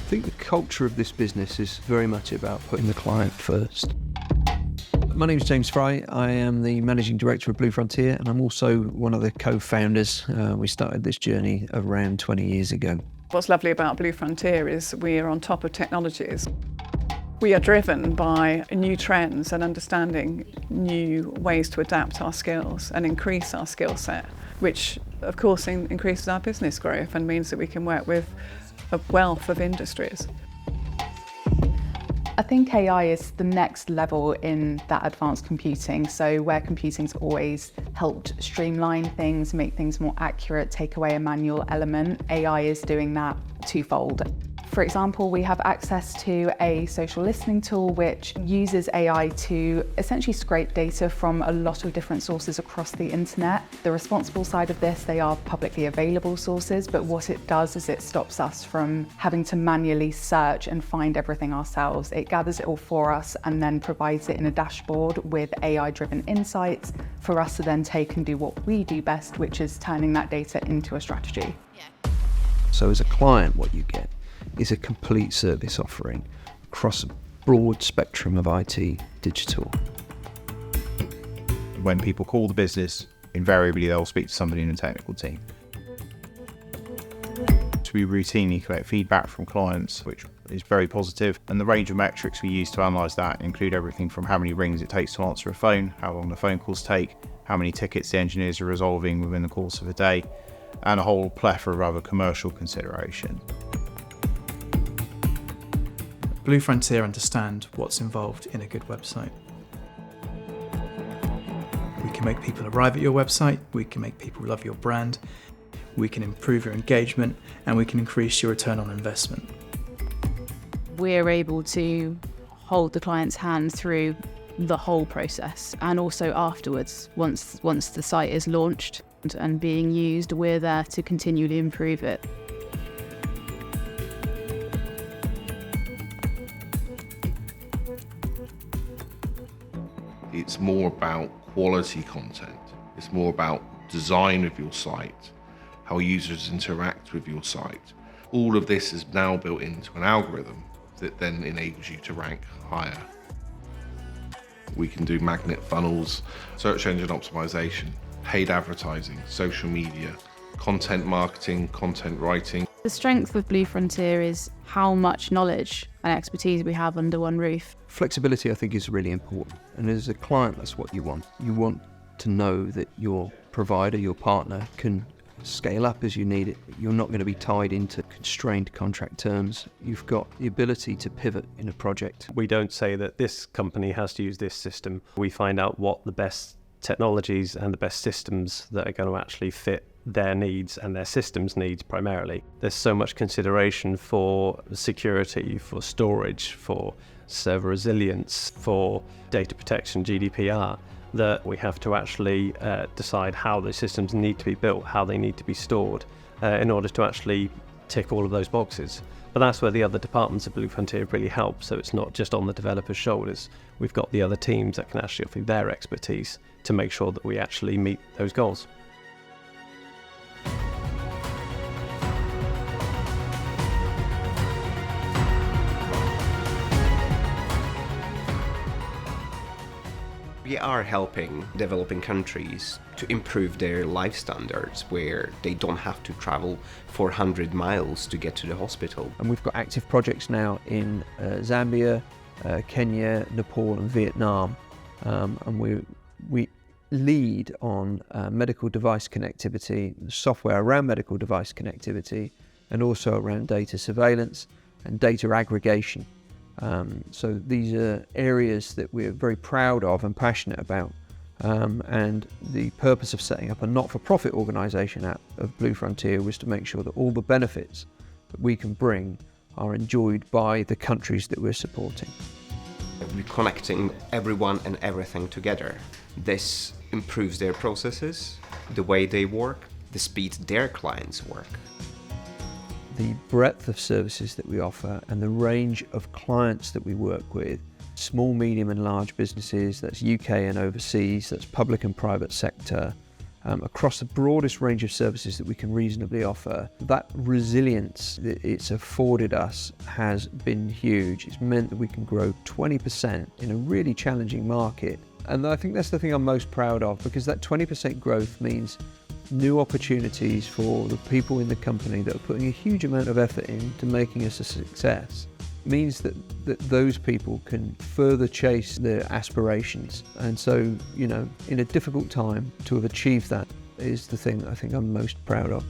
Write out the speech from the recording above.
I think the culture of this business is very much about putting the client first. My name is James Fry. I am the Managing Director of Blue Frontier, and I'm also one of the co-founders. We started this journey around 20 years ago. What's lovely about Blue Frontier is we are on top of technologies. We are driven by new trends and understanding new ways to adapt our skills and increase our skill set, which of course increases our business growth and means that we can work with a wealth of industries. I think AI is the next level in that advanced computing. So where computing's always helped streamline things, make things more accurate, take away a manual element, AI is doing that twofold. For example, we have access to a social listening tool which uses AI to essentially scrape data from a lot of different sources across the internet. The responsible side of this, they are publicly available sources, but what it does is it stops us from having to manually search and find everything ourselves. It gathers it all for us and then provides it in a dashboard with AI-driven insights for us to then take and do what we do best, which is turning that data into a strategy. So as a client, what you get is a complete service offering across a broad spectrum of IT digital. When people call the business, invariably they'll speak to somebody in the technical team. So we routinely collect feedback from clients, which is very positive, and the range of metrics we use to analyse that include everything from how many rings it takes to answer a phone, how long the phone calls take, how many tickets the engineers are resolving within the course of a day, and a whole plethora of other commercial considerations. Blue Frontier understand what's involved in a good website. We can make people arrive at your website, we can make people love your brand, we can improve your engagement, and we can increase your return on investment. We're able to hold the client's hand through the whole process, and also afterwards, once the site is launched and being used, we're there to continually improve it. It's more about quality content. It's more about design of your site, how users interact with your site. All of this is now built into an algorithm that then enables you to rank higher. We can do magnet funnels, search engine optimization, paid advertising, social media, content marketing, content writing. The strength of Blue Frontier is how much knowledge and expertise we have under one roof. Flexibility, I think, is really important. And as a client, that's what you want. You want to know that your provider, your partner, can scale up as you need it. You're not going to be tied into constrained contract terms. You've got the ability to pivot in a project. We don't say that this company has to use this system. We find out what the best technologies and the best systems that are going to actually fit their needs and their systems needs primarily. There's so much consideration for security, for storage, for server resilience, for data protection, GDPR, that we have to actually decide how those systems need to be built, how they need to be stored in order to actually tick all of those boxes. But that's where the other departments of Blue Frontier really help, so it's not just on the developers' shoulders. We've got the other teams that can actually offer their expertise to make sure that we actually meet those goals. We are helping developing countries to improve their life standards where they don't have to travel 400 miles to get to the hospital. And we've got active projects now in Zambia, Kenya, Nepal and Vietnam. And we lead on medical device connectivity, software around medical device connectivity, and also around data surveillance and data aggregation. So these are areas that we're very proud of and passionate about. And the purpose of setting up a not-for-profit organisation of Blue Frontier was to make sure that all the benefits that we can bring are enjoyed by the countries that we're supporting. We're connecting everyone and everything together. This improves their processes, the way they work, the speed their clients work. The breadth of services that we offer and the range of clients that we work with, small, medium and large businesses, that's UK and overseas, that's public and private sector, across the broadest range of services that we can reasonably offer. That resilience that it's afforded us has been huge. It's meant that we can grow 20% in a really challenging market. And I think that's the thing I'm most proud of, because that 20% growth means new opportunities for the people in the company that are putting a huge amount of effort into making us a success. It means that those people can further chase their aspirations. And so, in a difficult time, to have achieved that is the thing I think I'm most proud of.